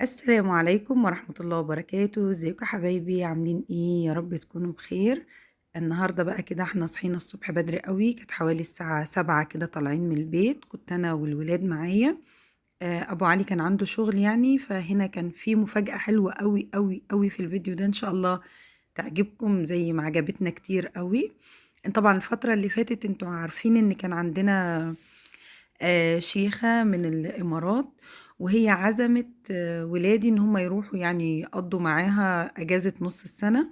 السلام عليكم ورحمة الله وبركاته، ازيكم يا حبايبي عاملين ايه؟ يا رب تكونوا بخير. النهارده بقى كده احنا صحينا الصبح بدري قوي، كانت حوالي الساعة 7 كده طالعين من البيت، كنت انا والولاد معايا. ابو علي كان عنده شغل يعني، فهنا كان في مفاجأة حلوة قوي قوي قوي في الفيديو ده، ان شاء الله تعجبكم زي ما عجبتنا كتير قوي. طبعا الفترة اللي فاتت انتوا عارفين ان كان عندنا شيخة من الإمارات، وهي عزمت ولادي إن هم يروحوا يعني يقضوا معاها أجازة نص السنة،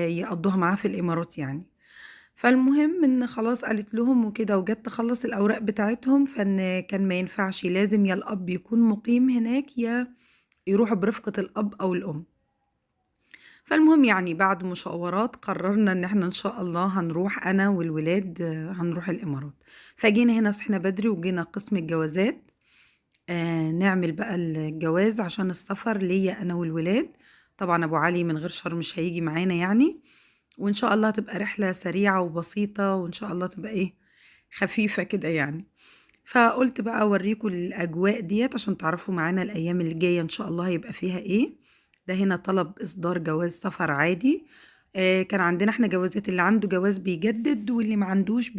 يقضوها معاها في الإمارات يعني. فالمهم إن خلاص قالت لهم وكده، وجت تخلص الأوراق بتاعتهم، فإن كان ما ينفعش، لازم يا الأب يكون مقيم هناك يا يروحوا برفقة الأب أو الأم. فالمهم يعني بعد مشاورات قررنا ان احنا ان شاء الله هنروح انا والولاد، هنروح الامارات. فجينا هنا صحنا بدري وجينا قسم الجوازات، نعمل بقى الجواز عشان السفر ليا انا والولاد. طبعا ابو علي من غير شر مش هيجي معانا يعني، وان شاء الله تبقى رحلة سريعة وبسيطة، وان شاء الله تبقى ايه، خفيفة كده يعني. فقلت بقى اوريكم الاجواء ديت عشان تعرفوا معانا الايام اللي جايه ان شاء الله هيبقى فيها ايه. ده هنا طلب اصدار جواز سفر عادي. كان عندنا احنا جوازات، اللي عنده جواز بيجدد واللي ما عندوش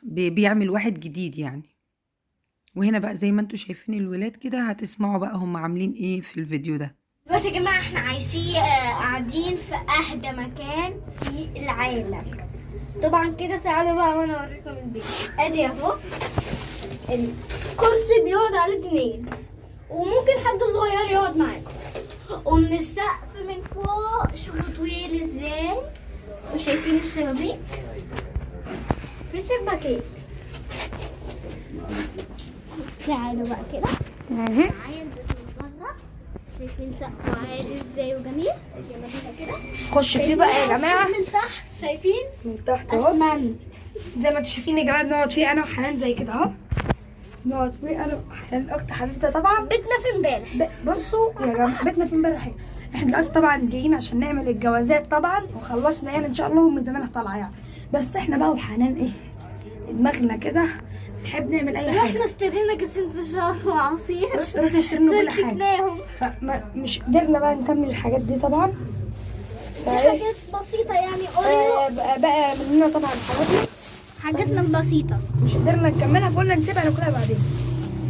بيعمل واحد جديد يعني. وهنا بقى زي ما انتوا شايفين الولاد كده، هتسمعوا بقى هم عاملين ايه في الفيديو ده. دلوقتي يا جماعة احنا عايشين قاعدين في أهدى مكان في العالم. طبعا كده تعالوا بقى وانا اوريكم البيت. ادي اهو الكرسي بيقعد عليه اتنين، وممكن حد صغير يقعد معاكم. ومن السقف من فوق شوفوا طويل ازاي، وشايفين الشبابيك، في شباكين. تعالوا بقى كده معايا البيت من بره، شايفين سقفه عالي ازاي وجميل. يلا بينا كده خش فيه بقى يا جماعة. من تحت شايفين من تحت اهو، اسمنت. زي ما انتوا شايفين يا جماعة، بنقعد فيه انا وحنان زي كده اهو. نقعد فيه انا وحنان اخت حبيبتي طبعا. بيتنا في امبارح. بصوا يا جماعة، بيتنا في امبارح حاجة. احنا دلوقتي طبعا جايين عشان نعمل الجوازات طبعا، وخلصنا يعني ان شاء الله، ومن زمان طالعة يعني. بس احنا بقى وحنان ايه، دماغنا كده بنحب نعمل اي احنا حاجة. اشترينا كيسين فشار وعصير، بس رحنا اشترينا كل حاجة، ركبناهم. فمش قدرنا بقى نكمل الحاجات دي طبعا. دي فايه حاجات بسيطة يعني اوريو، بقى مننا طبعا حاجاتنا حاجاتنا البسيطة مش قدرنا نكملها، فقلنا نسيبها ناكلها بعدين.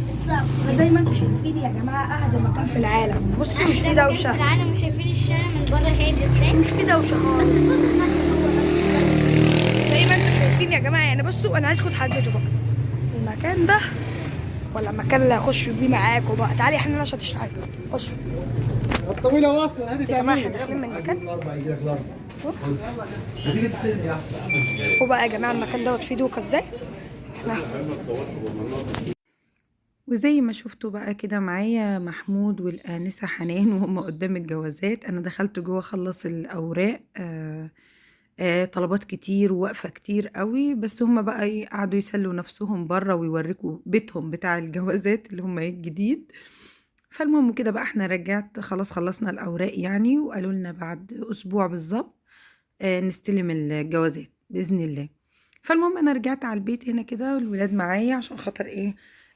بالظبط. زي ما انتم شايفين يا جماعه، اهدى مكان في العالم. بصوا مش في احلى مكان في دوشه، العالم، شايفين الشارع من بره هادي ازاي. مش في دوشه بس خالص. الصوت هناك هو زي ما انتم شايفين يا جماعه يعني. بصوا انا عايزكم تحددوا بقى المكان ده ولا المكان اللي هخش بيه معاكم بقى. تعالي احنا عشان تشتغل، خش الطويلة واصلة هذه يا جماعه. احنا ثمين. داخلين من المكان. الأربعة يجيلك الأربعة. هتيجي تستلم يا أحمد. شوفوا بقى يا جماعه المكان دوت فيه دوكه ازاي. احنا وزي ما شفتوا بقى كده معايا محمود والآنسة حنان وهم قدام الجوازات، أنا دخلت جوه أخلص الأوراق. طلبات كتير ووقفة كتير قوي، بس هم بقى قعدوا يسلوا نفسهم بره ويوريكوا بيتهم بتاع الجوازات اللي هم الجديد. فالمهم كده بقى احنا رجعت خلاص خلصنا الأوراق يعني، وقالوا لنا بعد أسبوع بالظبط نستلم الجوازات بإذن الله. فالمهم أنا رجعت على البيت هنا كده، والولاد معايا عشان خاطر إيه،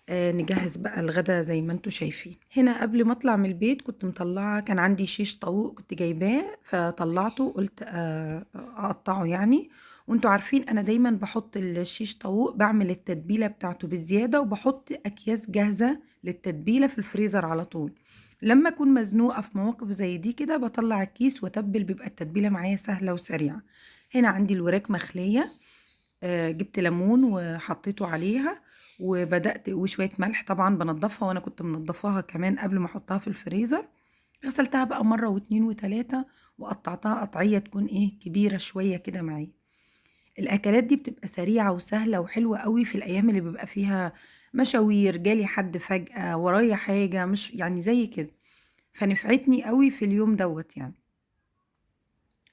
نجهز بقى الغدا زي ما انتوا شايفين. هنا قبل ما اطلع من البيت كنت مطلعه، كان عندي شيش طاووق كنت جايباه، فطلعته قلت اقطعه يعني. وانتوا عارفين انا دايما بحط الشيش طاووق، بعمل التتبيله بتاعته بالزياده، وبحط اكياس جاهزه للتتبيله في الفريزر على طول. لما اكون مزنوقه في مواقف زي دي كده بطلع الكيس واتبل، بيبقى التتبيله معايا سهله وسريعه. هنا عندي الوراك مخليه، جبت ليمون وحطيته عليها، وبدأت وشوية ملح طبعا بنضفها، وانا كنت منضفاها كمان قبل ما احطها في الفريزر. غسلتها بقى مرة واتنين وتلاتة، وقطعتها قطعية تكون ايه كبيرة شوية كده معايا. الاكلات دي بتبقى سريعة وسهلة وحلوة قوي في الايام اللي بيبقى فيها مشاوير، جالي حد فجأة ورايا حاجة مش يعني زي كده، فنفعتني قوي في اليوم دوت يعني.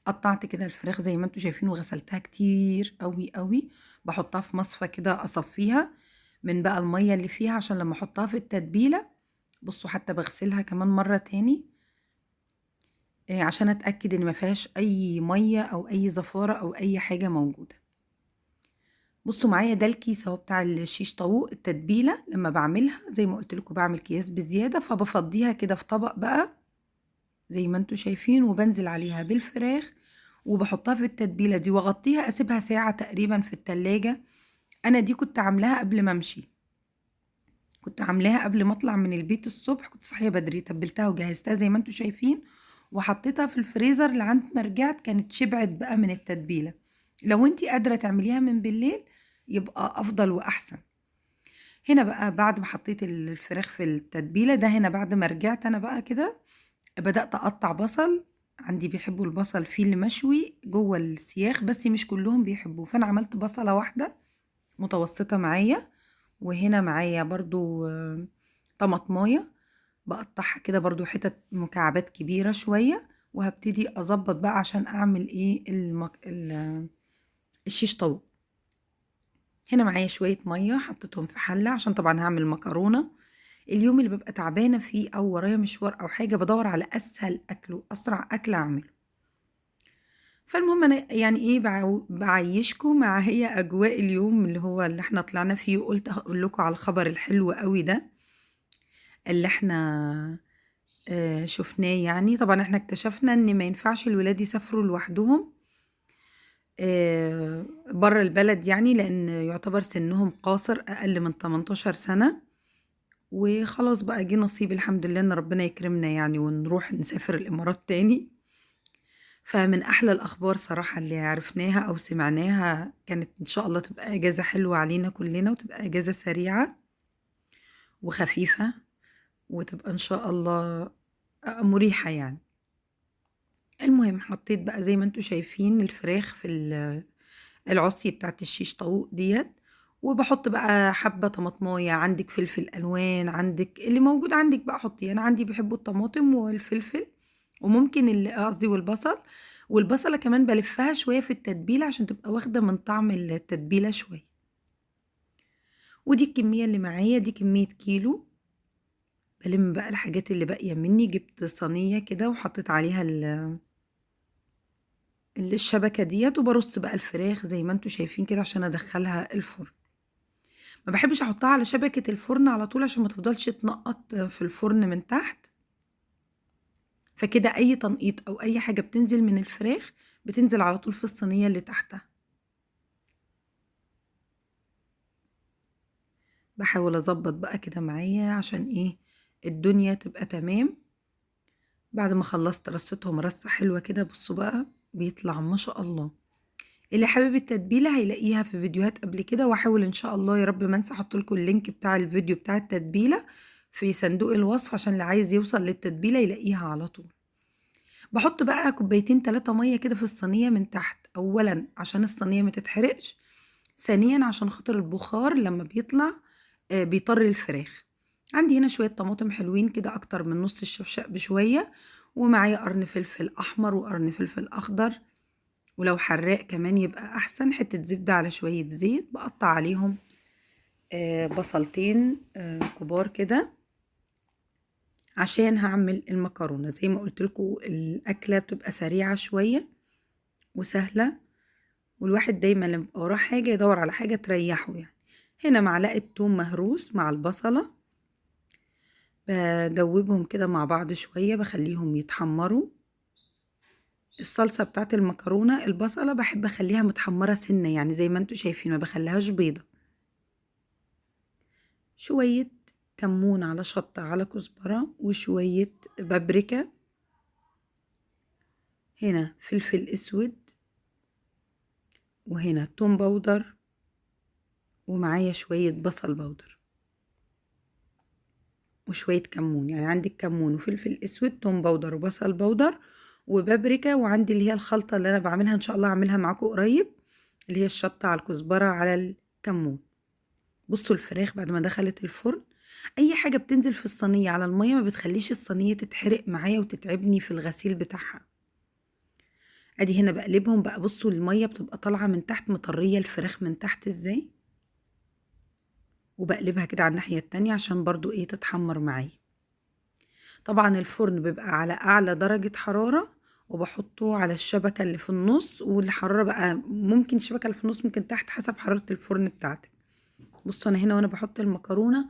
قطعت كده الفراخ زي ما انتوا شايفين، وغسلتها كتير قوي قوي، بحطها في مصفى كده اصفيها من بقى المية اللي فيها عشان لما احطها في التتبيلة. بصوا حتى بغسلها كمان مرة تاني، عشان اتأكد ان ما فيهاش اي مية او اي زفارة او اي حاجة موجودة. بصوا معايا ده الكيس اهو بتاع الشيش طاووق. التتبيله لما بعملها زي ما قلت لكم بعمل اكياس بزياده، فبفضيها كده في طبق بقى زي ما انتوا شايفين، وبنزل عليها بالفراخ وبحطها في التتبيله دي واغطيها، اسيبها ساعه تقريبا في التلاجة. انا دي كنت عاملاها قبل ما امشي، كنت عاملاها قبل ما اطلع من البيت الصبح، كنت صاحيه بدري، تبلتها وجهزتها زي ما انتوا شايفين وحطيتها في الفريزر لعند ما رجعت كانت شبعت بقى من التتبيله. لو انتي قادره تعمليها من بالليل يبقى افضل واحسن. هنا بقى بعد ما حطيت الفراخ في التتبيله ده، هنا بعد ما رجعت انا بقى كده بدات اقطع بصل. عندي بيحبوا البصل فيه اللي مشوي جوه السياخ بس مش كلهم بيحبوه، فانا عملت بصله واحده متوسطه معايا، وهنا معايا برضو طماطمايه بقطعها كده برضو حتت مكعبات كبيره شويه، وهبتدي اظبط بقى عشان اعمل ايه الشيش طاووق. هنا معايا شويه ميه حطيتهم في حله عشان طبعا هعمل مكرونه. اليوم اللي ببقى تعبانه فيه او ورايا مشوار او حاجه بدور على اسهل اكل واسرع اكل اعمله. فالمهم انا يعني ايه بعيشكم مع هي اجواء اليوم اللي هو اللي احنا طلعنا فيه، وقلت هقول لكم على الخبر الحلو قوي ده اللي احنا شفناه. يعني طبعا احنا اكتشفنا ان ما ينفعش الولاد يسافروا لوحدهم بره البلد، يعني لان يعتبر سنهم قاصر اقل من 18 سنة. وخلاص بقى جه نصيب الحمد لله ان ربنا يكرمنا يعني ونروح نسافر الامارات تاني. فمن احلى الاخبار صراحة اللي عرفناها او سمعناها، كانت ان شاء الله تبقى اجازة حلوة علينا كلنا، وتبقى اجازة سريعة وخفيفة، وتبقى ان شاء الله مريحة يعني. المهم حطيت بقى زي ما انتوا شايفين الفراخ في العصي بتاعت الشيش طاووق ديت، وبحط بقى حبة طماطمايه، عندك فلفل الوان، عندك اللي موجود عندك بقى حطي. انا عندي بيحبوا الطماطم والفلفل وممكن قصدي والبصل، والبصلة كمان بلفها شوية في التتبيلة عشان تبقى واخدة من طعم التتبيلة شوية. ودي الكمية اللي معايا، دي كمية كيلو. بلم بقى الحاجات اللي باقية مني، جبت صينية كده وحطيت عليها الشبكة ديت، وبرص بقى الفراخ زي ما انتوا شايفين كده عشان ادخلها الفرن. ما بحبش احطها على شبكة الفرن على طول عشان ما تفضلش تنقط في الفرن من تحت، فكده اي تنقيط او اي حاجة بتنزل من الفراخ بتنزل على طول في الصينية اللي تحتها. بحاول اظبط بقى كده معايا عشان ايه الدنيا تبقى تمام. بعد ما خلصت رصتهم رصة حلوة كده، بصوا بقى بيطلع ما شاء الله. اللي حابب التتبيلة هيلاقيها في فيديوهات قبل كده، واحاول ان شاء الله يا رب ما انسى احط لكم اللينك بتاع الفيديو بتاع التتبيلة في صندوق الوصف عشان اللي عايز يوصل للتتبيلة يلاقيها على طول. بحط بقى كوبايتين 3 مية كده في الصينية من تحت، اولا عشان الصينية ما تتحرقش، ثانيا عشان خاطر البخار لما بيطلع بيطر الفراخ. عندي هنا شوية طماطم حلوين كده اكتر من نص الشفشق بشوية، ومعايا قرن فلفل احمر وقرن فلفل اخضر، ولو حراق كمان يبقى احسن. حتة زبدة على شوية زيت، بقطع عليهم بصلتين كبار كده عشان هعمل المكرونة. زي ما قلت لكم الاكلة بتبقى سريعة شوية وسهلة، والواحد دايما لما يبقى وراه حاجة يدور على حاجة تريحه يعني. هنا معلقة توم مهروس مع البصلة، بدوبهم كده مع بعض شوية، بخليهم يتحمروا. الصلصة بتاعت المكرونة البصلة بحب اخليها متحمرة سنة، يعني زي ما انتوا شايفين ما بخليهاش بيضة. شوية كمون على شطة على كزبرة وشوية بابريكا، هنا فلفل اسود، وهنا توم بودر، ومعايا شوية بصل بودر وشوية كمون. يعني عندك كمون وفلفل اسود توم بودر وبصل بودر وبابريكا، وعندي اللي هي الخلطة اللي انا بعملها ان شاء الله اعملها معاكم قريب، اللي هي الشطة على الكزبرة على الكمون. بصوا الفراخ بعد ما دخلت الفرن، اي حاجة بتنزل في الصينية على المية ما بتخليش الصينية تتحرق معايا وتتعبني في الغسيل بتاعها. ادي هنا بقلبهم بقى، بصوا المية بتبقى طالعة من تحت مطرية الفراخ من تحت ازاي، وبقلبها كده على الناحية التانية عشان برضو ايه تتحمر معايا. طبعا الفرن بيبقى على اعلى درجة حرارة، وبحطه على الشبكة اللي في النص، والحرارة بقى ممكن الشبكة اللي في النص ممكن تحت حسب حرارة الفرن بتاعتك. بصوا انا هنا وانا بحط المكرونة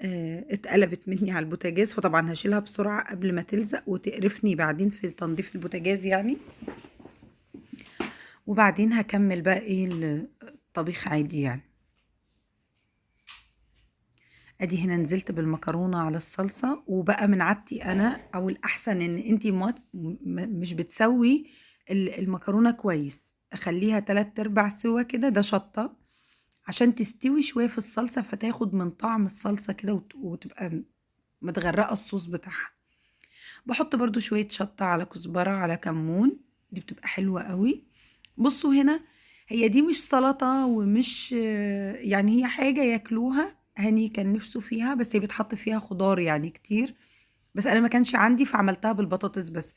اتقلبت مني على البوتاجاز، فطبعا هشيلها بسرعة قبل ما تلزق وتقرفني بعدين في تنظيف البوتاجاز يعني. وبعدين هكمل بقى ايه الطبيخ عادي يعني. ادي هنا نزلت بالمكرونة على الصلصة، وبقى من عادتي انا او الاحسن ان انتي مش بتسوي المكرونة كويس، اخليها 3/4 سوا كده، ده شطة عشان تستوي شوية في الصلصة فتاخد من طعم الصلصة كده وتبقى متغرقة الصوص بتاعها. بحط برضو شوية شطة على كزبرة على كمون، دي بتبقى حلوة قوي. بصوا هنا هي دي مش سلطة ومش يعني هي حاجة ياكلوها، هني كان نفسه فيها، بس هي بيتحط فيها خضار يعني كتير، بس انا ما كانش عندي فعملتها بالبطاطس بس.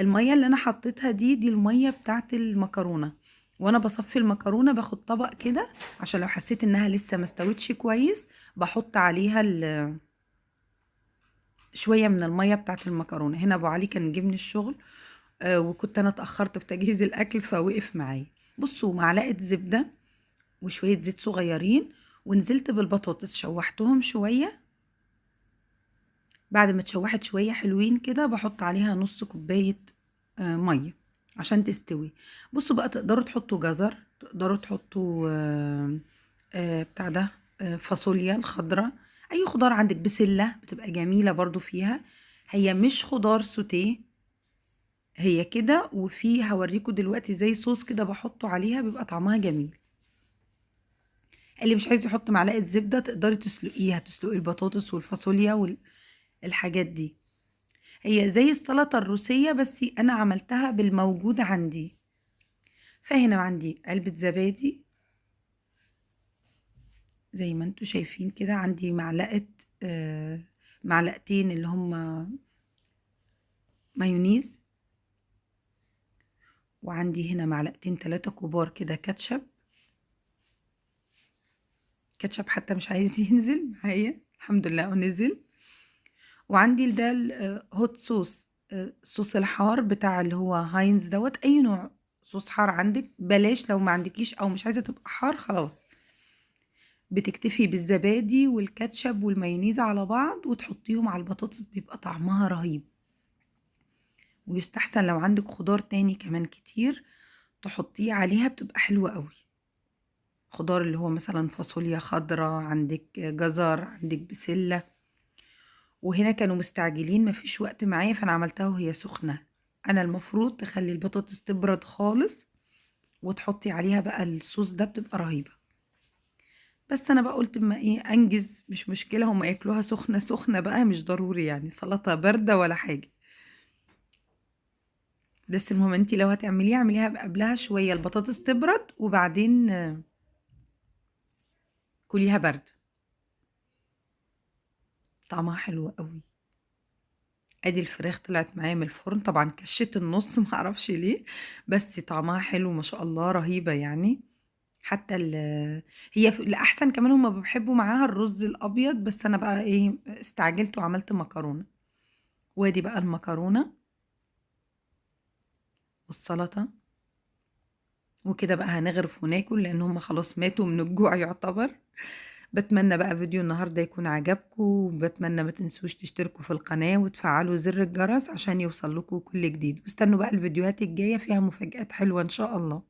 المية اللي انا حطيتها دي المية بتاعت المكرونة، وانا بصفي المكرونة باخد طبق كده عشان لو حسيت انها لسه ما استوتش كويس بحط عليها شوية من المية بتاعت المكرونة. هنا ابو علي كان جه من الشغل وكنت انا اتأخرت في تجهيز الاكل فوقف معايا. بصوا معلقة زبدة وشوية زيت صغيرين، ونزلت بالبطاطس شوحتهم شوية. بعد ما اتشوحت شوية حلوين كده بحط عليها نص كوباية مية عشان تستوي. بصوا بقى تقدروا تحطوا جزر، تقدروا تحطوا بتاع ده فاصوليا الخضراء، اي خضار عندك، بسلة بتبقى جميلة برضو فيها. هي مش خضار سوتيه، هي كده، وفي هوريكم دلوقتي زي صوص كده بحطه عليها بيبقى طعمها جميل. اللي مش عايز يحط معلقة زبدة تقدري تسلقيها، تسلقي البطاطس والفاصوليا والحاجات دي. هي زي السلطة الروسية بس أنا عملتها بالموجود عندي. فهنا عندي علبة زبادي زي ما انتوا شايفين كده، عندي معلقتين اللي هما مايونيز، وعندي هنا معلقتين 3 كبار كده كاتشب حتى مش عايز ينزل معايا، الحمد لله ونزل. وعندي ده الهوت صوص، صوص الحار بتاع اللي هو هاينز دوت، اي نوع صوص حار عندك بلاش، لو ما عندكيش او مش عايزه تبقى حار خلاص بتكتفي بالزبادي والكاتشب والمايونيز على بعض وتحطيهم على البطاطس، بيبقى طعمها رهيب. ويستحسن لو عندك خضار تاني كمان كتير تحطيه عليها بتبقى حلوة قوي. خضار اللي هو مثلا فاصوليا خضراء، عندك جزر، عندك بسلة. وهنا كانوا مستعجلين مفيش وقت معايا فانا عملتها وهي سخنة. انا المفروض تخلي البطاطس تبرد خالص وتحطي عليها بقى الصوص ده، بتبقى رهيبة. بس انا بقى قلت اما ايه انجز، مش مشكلة هما ياكلوها سخنة سخنة بقى، مش ضروري يعني سلطة باردة ولا حاجة. بس المهم انتي لو هتعمليها اعمليها قبلها شوية البطاطس تبرد، وبعدين كليها برد، طعمها حلو قوي. ادي الفراخ طلعت معايا من الفرن، طبعا كشت النص معرفش ليه، بس طعمها حلو ما شاء الله، رهيبة يعني. حتى هي الاحسن كمان هما بيحبوا معاها الرز الابيض، بس انا بقى ايه استعجلت وعملت مكرونة. وادي بقى المكرونة والسلطة، وكده بقى هنغرف وناكل لان هم خلاص ماتوا من الجوع يعتبر. بتمنى بقى فيديو النهاردة يكون عجبكم، وبتمنى ما تنسوش تشتركوا في القناة وتفعلوا زر الجرس عشان يوصل لكم كل جديد، واستنوا بقى الفيديوهات الجاية فيها مفاجآت حلوة ان شاء الله.